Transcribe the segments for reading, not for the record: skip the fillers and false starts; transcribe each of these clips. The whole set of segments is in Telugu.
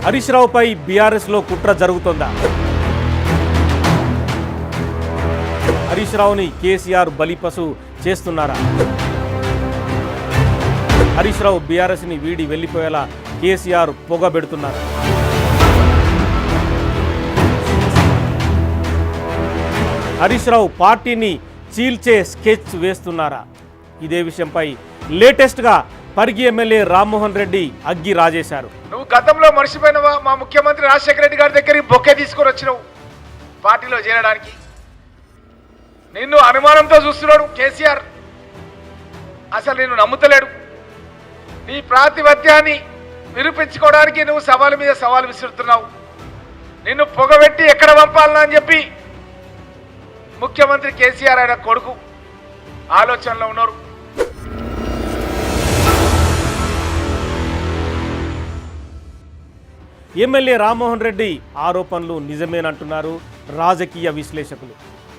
హరీష్ రావుపై బీఆర్ఎస్లో కుట్ర జరుగుతోందా? హరీష్ రావుని కేసీఆర్ బలిపశు చేస్తున్నారా? హరీష్ రావు బీఆర్ఎస్ని వీడి వెళ్లిపోయేలా కేసీఆర్ పొగబెడుతున్నారు. హరీష్ రావు పార్టీని చీల్చే స్కెచ్ వేస్తున్నారా? ఇదే విషయంపై లేటెస్ట్గా పరిగి ఎమ్మెల్యే రామ్మోహన్ రెడ్డి అగ్గి రాజేశారు. నువ్వు గతంలో మర్చిపోయినవా? మా ముఖ్యమంత్రి రాజశేఖర రెడ్డి గారి దగ్గరికి బొక్కే తీసుకొని వచ్చినావు పార్టీలో చేరడానికి. నిన్ను అనుమానంతో చూస్తున్నాడు కేసీఆర్. అసలు నిన్ను నమ్ముతలేడు. నీ ప్రాతిపత్యాన్ని నిరూపించుకోవడానికి నువ్వు సవాలు మీద సవాలు విసురుతున్నావు. నిన్ను పొగబెట్టి ఎక్కడ పంపాలనా అని చెప్పి ముఖ్యమంత్రి కేసీఆర్ ఆయన కొడుకు ఆలోచనలో ఉన్నారు. ఎమ్మెల్యే రామ్మోహన్ రెడ్డి ఆరోపణలు నిజమేనంటున్నారు రాజకీయ విశ్లేషకులు.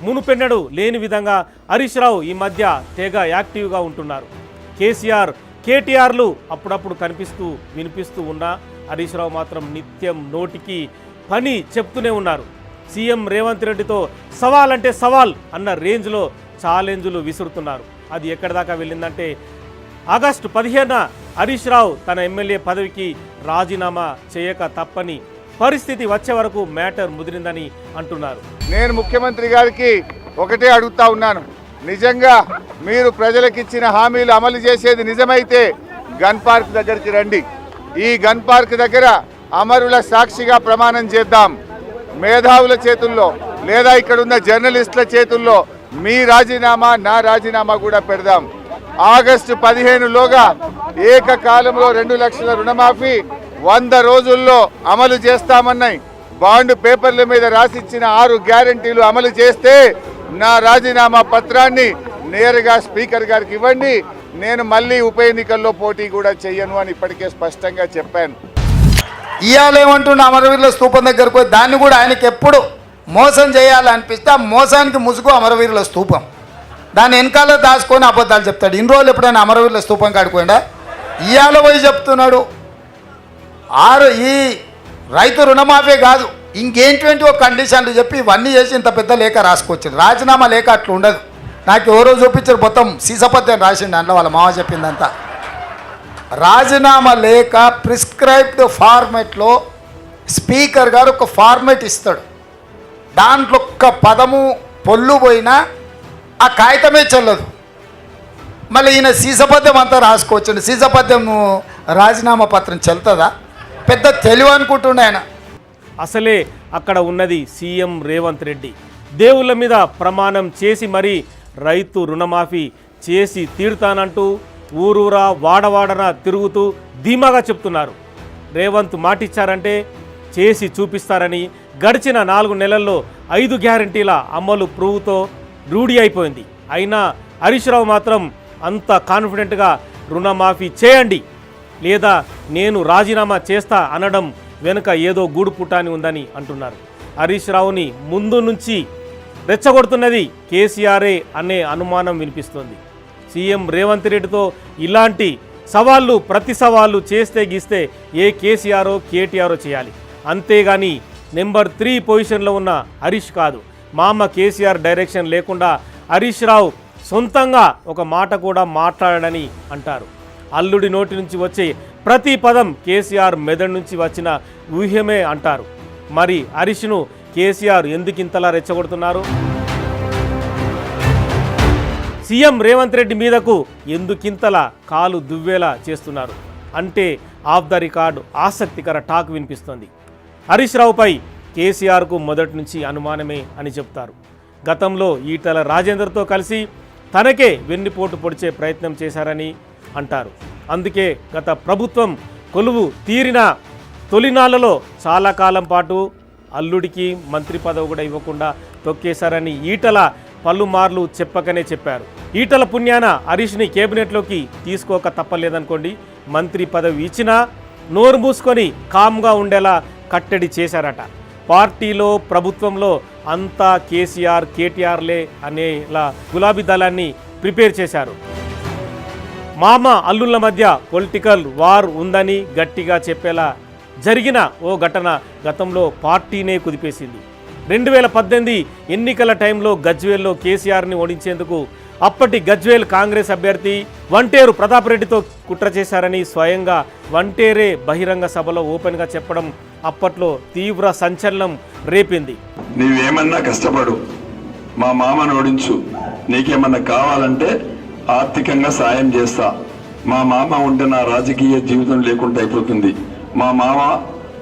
మునుపెన్నడు లేని విధంగా హరీష్ రావు ఈ మధ్య తెగ యాక్టివ్గా ఉంటున్నారు. కేసీఆర్, కేటీఆర్లు అప్పుడప్పుడు కనిపిస్తూ వినిపిస్తూ ఉన్నా హరీష్ రావు మాత్రం నిత్యం నోటికి పని చెప్తూనే ఉన్నారు. సీఎం రేవంత్ రెడ్డితో సవాల్ అంటే సవాల్ అన్న రేంజ్లో ఛాలెంజ్లు విసురుతున్నారు. అది ఎక్కడి దాకా వెళ్ళిందంటే ఆగస్టు 15న హరీష్ రావు తన ఎమ్మెల్యే పదవికి రాజీనామా చేయక తప్పని పరిస్థితి వచ్చే వరకు మ్యాటర్ ముదిరిందని అంటున్నారు. నేను ముఖ్యమంత్రి గారికి ఒకటే అడుగుతా ఉన్నాను, నిజంగా మీరు ప్రజలకు ఇచ్చిన హామీలు అమలు చేసేది నిజమైతే గన్ పార్క్ దగ్గరికి రండి. ఈ గన్ పార్క్ దగ్గర అమరుల సాక్షిగా ప్రమాణం చేద్దాం. మేధావుల చేతుల్లో లేదా ఇక్కడ ఉన్న జర్నలిస్టుల చేతుల్లో మీ రాజీనామా, నా రాజీనామా కూడా పెడదాం. ఆగస్టు 15లోగా ఏకకాలంలో 2 లక్షల రుణమాఫీ 100 రోజుల్లో అమలు చేస్తామన్నాయి. బాండ్ పేపర్ల మీద రాసిచ్చిన 6 గ్యారంటీలు అమలు చేస్తే నా రాజీనామా పత్రాన్ని నేరుగా స్పీకర్ గారికి ఇవ్వండి. నేను మళ్ళీ ఉప ఎన్నికల్లో పోటీ కూడా చెయ్యను అని ఇప్పటికే స్పష్టంగా చెప్పాను. ఇవాళేమంటున్న అమరవీరుల స్తూపం దగ్గరకు పోయి దాన్ని కూడా ఆయనకి ఎప్పుడు మోసం చేయాలనిపిస్తే ఆ మోసానికి ముసుగు అమరవీరుల స్తూపం. దాని వెనకాల దాచుకొని అబద్ధాలు చెప్తాడు. ఇన్ని రోజులు ఎప్పుడైనా అమరవీరుల స్తూపం కాడిపోయిందా? ఇవాళ పోయి చెప్తున్నాడు ఈ రైతు రుణమాఫీ కాదు ఇంకేంటి కండిషన్లు చెప్పి ఇవన్నీ చేసి ఇంత పెద్ద లేఖ రాసుకొచ్చారు. రాజీనామా లేఖ అట్లా ఉండదు. నాకు ఎవరో చూపించారు, మొత్తం సీసపత్యం రాసిండు అందులో వాళ్ళ మామ చెప్పిందంతా. రాజీనామా లేఖ ప్రిస్క్రైబ్డ్ ఫార్మెట్లో స్పీకర్ గారు ఒక ఫార్మెట్ ఇస్తాడు. దాంట్లో ఒక్క పదము పొల్లు పోయినా ఆ కాగితమే చెల్లదు. మళ్ళీ ఈయన సీసపద్యం అంతా రాసుకోవచ్చండి. సీసపద్యం రాజీనామా పత్రం చెల్తుందా? పెద్ద తెలివి అనుకుంటుండే ఆయన. అసలే అక్కడ ఉన్నది సీఎం రేవంత్ రెడ్డి. దేవుళ్ళ మీద ప్రమాణం చేసి మరీ రైతు రుణమాఫీ చేసి తీరుతానంటూ ఊరూరా వాడవాడన తిరుగుతూ ధీమాగా చెప్తున్నారు. రేవంత్ మాటిచ్చారంటే చేసి చూపిస్తారని గడిచిన 4 నెలల్లో 5 గ్యారంటీల అమలు ప్రూవ్తో రూఢి అయిపోయింది. అయినా హరీష్ రావు మాత్రం అంత కాన్ఫిడెంట్గా రుణమాఫీ చేయండి లేదా నేను రాజీనామా చేస్తా అనడం వెనుక ఏదో గూడు పుటాని ఉందని అంటున్నారు. హరీష్ రావుని ముందు నుంచి రెచ్చగొడుతున్నది కేసీఆరే అనే అనుమానం వినిపిస్తోంది. సీఎం రేవంత్ రెడ్డితో ఇలాంటి సవాళ్ళు ప్రతి సవాళ్ళు చేస్తే గీస్తే ఏ కేసీఆరో కేటీఆరో చేయాలి. అంతేగాని నెంబర్ 3 పొజిషన్లో ఉన్న హరీష్ కాదు. మామ కేసీఆర్ డైరెక్షన్ లేకుండా హరీష్ రావు సొంతంగా ఒక మాట కూడా మాట్లాడని అంటారు. అల్లుడి నోటి నుంచి వచ్చే ప్రతి పదం కేసీఆర్ మెదడు నుంచి వచ్చిన ఊహ్యమే అంటారు. మరి హరీష్ను కేసీఆర్ ఎందుకింతలా రెచ్చగొడుతున్నారు? సీఎం రేవంత్ రెడ్డి మీదకు ఎందుకింతలా కాలు దువ్వేలా చేస్తున్నారు అంటే ఆఫ్ ద రికార్డు ఆసక్తికర టాక్ వినిపిస్తోంది. హరీష్ రావుపై కేసీఆర్కు మొదటి నుంచి అనుమానమే అని చెప్తారు. గతంలో ఈటల రాజేందర్తో కలిసి తనకే వెన్నుపోటు పొడిచే ప్రయత్నం చేశారని అంటారు. అందుకే గత ప్రభుత్వం కొలువు తీరిన తొలినాళ్లలో చాలా కాలం పాటు అల్లుడికి మంత్రి పదవి కూడా ఇవ్వకుండా తొక్కేశారని ఈటల పలుమార్లు చెప్పకనే చెప్పారు. ఈటల పుణ్యాన హరీష్ని కేబినెట్లోకి తీసుకోక తప్పలేదనుకోండి. మంత్రి పదవి ఇచ్చినా నోరు మూసుకొని కామ్గా ఉండేలా కట్టడి చేశారట. పార్టీలో ప్రభుత్వంలో అంతా కేసీఆర్ కేటీఆర్లే అనేలా గులాబీ దళాన్ని ప్రిపేర్ చేశారు. మామ అల్లుళ్ళ మధ్య పొలిటికల్ వార్ ఉందని గట్టిగా చెప్పేలా జరిగిన ఓ ఘటన గతంలో పార్టీనే కుదిపేసింది. 2018 ఎన్నికల టైంలో గజ్వేల్లో కేసీఆర్ని ఓడించేందుకు అప్పటి గజ్వేల్ కాంగ్రెస్ అభ్యర్థి వంటేరు ప్రతాప్ రెడ్డితో కుట్ర చేశారని స్వయంగా వంటేరే బహిరంగ సభలో ఓపెన్గా చెప్పడం అప్పట్లో తీవ్ర సంచలనం రేపింది. నీవేమన్నా కష్టపడు, మా మామను ఓడించు, నీకేమన్నా కావాలంటే ఆర్థికంగా సాయం చేస్తా. మా మామ ఉంటే నా రాజకీయ జీవితం లేకుండా అయిపోతుంది. మా మామ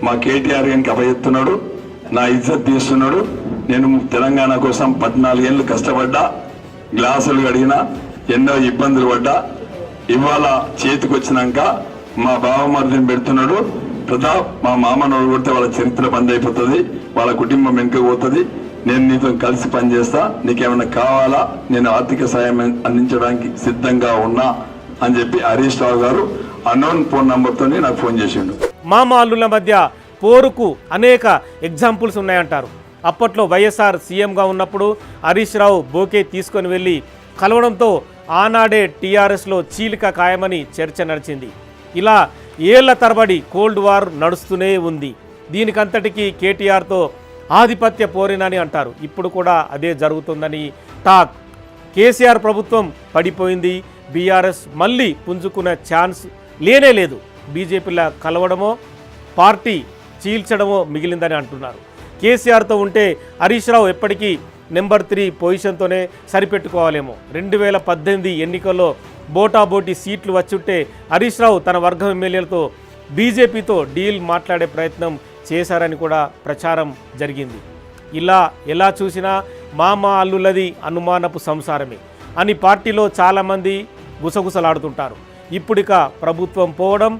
మా కేటీఆర్ గారికి అభయెత్తున్నాడు, నా ఇజ్జత్ తీస్తున్నాడు. నేను తెలంగాణ కోసం 14 ఏళ్ళు కష్టపడ్డా, గ్లాసులు కడిగినా, ఎన్నో ఇబ్బందులు పడ్డా. ఇవాళ చేతికొచ్చినాక మా బావమరిదిని పెడుతున్నాడు ప్రతాప్. మా మామను కొడితే వాళ్ళ చరిత్ర బంద్ అయిపోతుంది, వాళ్ళ కుటుంబం వెనుక పోతుంది. నేను నీతో కలిసి పనిచేస్తా, నీకేమైనా కావాలా, నేను ఆర్థిక సాయం అందించడానికి సిద్ధంగా ఉన్నా అని చెప్పి హరీష్ రావు గారు అన్నోన్ ఫోన్ నంబర్తో నాకు ఫోన్ చేసిండు. మామ అల్లుల మధ్య పోరుకు అనేక ఎగ్జాంపుల్స్ ఉన్నాయంటారు. అప్పట్లో వైఎస్ఆర్ సీఎంగా ఉన్నప్పుడు హరీష్ రావు బోకే తీసుకొని వెళ్ళి కలవడంతో ఆనాడే టీఆర్ఎస్లో చీలిక ఖాయమని చర్చ నడిచింది. ఇలా ఏళ్ల తరబడి కోల్డ్ వార్ నడుస్తూనే ఉంది. దీనికంతటికీ కేటీఆర్తో ఆధిపత్య పోరినని అంటారు. ఇప్పుడు కూడా అదే జరుగుతుందని టాక్. కేసీఆర్ ప్రభుత్వం పడిపోయింది, బీఆర్ఎస్ మళ్ళీ పుంజుకునే ఛాన్స్ లేనే లేదు. బీజేపీలా కలవడమో పార్టీ చీల్చడమో మిగిలిందని అంటున్నారు. కేసీఆర్తో ఉంటే హరీష్ రావు ఎప్పటికీ నెంబర్ 3 పొజిషన్తోనే సరిపెట్టుకోవాలేమో. 2018 ఎన్నికల్లో బోటాబోటీ సీట్లు వచ్చుంటే హరీష్ రావు తన వర్గం ఎమ్మెల్యేలతో బీజేపీతో డీల్ మాట్లాడే ప్రయత్నం చేశారని కూడా ప్రచారం జరిగింది. ఇలా ఎలా చూసినా మామ అల్లులది అనుమానపు సంసారమే అని పార్టీలో చాలామంది గుసగుసలాడుతుంటారు. ఇప్పుడిక ప్రభుత్వం పోవడం,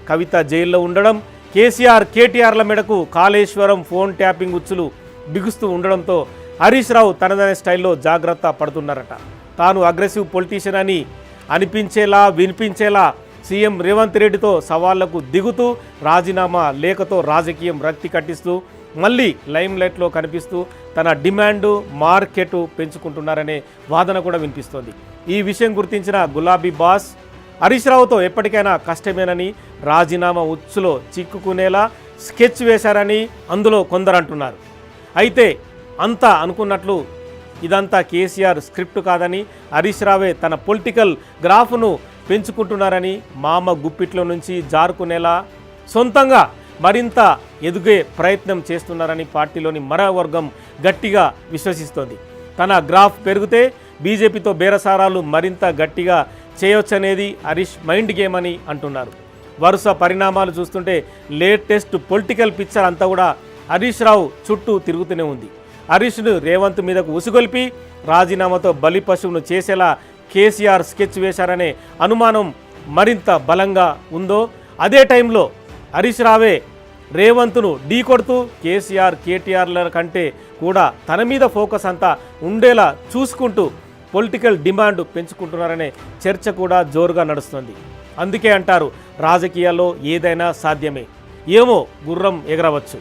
కవిత జైల్లో ఉండడం, కేసీఆర్ కేటీఆర్ల మెడకు కాళేశ్వరం ఫోన్ ట్యాపింగ్ ఉచ్చులు బిగుస్తూ ఉండడంతో హరీష్ రావు తనదనే స్టైల్లో జాగ్రత్త పడుతున్నారట. తాను అగ్రెసివ్ పొలిటీషియన్ అని అనిపించేలా వినిపించేలా సీఎం రేవంత్ రెడ్డితో సవాళ్లకు దిగుతూ రాజీనామా లేఖతో రాజకీయం రక్తి కట్టిస్తూ మళ్ళీ లైమ్లైట్లో కనిపిస్తూ తన డిమాండు మార్కెట్ పెంచుకుంటున్నారనే వాదన కూడా వినిపిస్తోంది. ఈ విషయం గుర్తించిన గులాబీ బాస్ హరీష్ రావుతో ఎప్పటికైనా కష్టమేనని, రాజీనామా ఉచ్చులో చిక్కుకునేలా స్కెచ్ వేశారని అందులో కొందరు అంటున్నారు. అయితే అంతా అనుకున్నట్లు ఇదంతా కేసీఆర్ స్క్రిప్ట్ కాదని, హరీష్ రావే తన పొలిటికల్ గ్రాఫ్ను పెంచుకుంటున్నారని, మామ గుప్పిట్లో నుంచి జారుకునేలా సొంతంగా మరింత ఎదుగే ప్రయత్నం చేస్తున్నారని పార్టీలోని మరో వర్గం గట్టిగా విశ్వసిస్తోంది. తన గ్రాఫ్ పెరిగితే బీజేపీతో బేరసారాలు మరింత గట్టిగా చేయొచ్చనేది హరీష్ మైండ్ గేమ్ అని అంటున్నారు. వరుస పరిణామాలు చూస్తుంటే లేటెస్ట్ పొలిటికల్ పిక్చర్ అంతా కూడా హరీష్ రావు చుట్టూ తిరుగుతూనే ఉంది. హరీష్ను రేవంత్ మీదకు ఉసుగొల్పి రాజీనామాతో బలి పశువును చేసేలా కేసీఆర్ స్కెచ్ వేశారనే అనుమానం మరింత బలంగా ఉందో, అదే టైంలో హరీష్ రావే రేవంత్ను ఢీకొడుతూ కేసీఆర్ కేటీఆర్ల కంటే కూడా తన మీద ఫోకస్ అంతా ఉండేలా చూసుకుంటూ పొలిటికల్ డిమాండ్ పెంచుకుంటున్నారనే చర్చ కూడా జోరుగా నడుస్తుంది. అందుకే అంటారు రాజకీయాల్లో ఏదైనా సాధ్యమే. ఏమో గుర్రం ఎగరవచ్చు.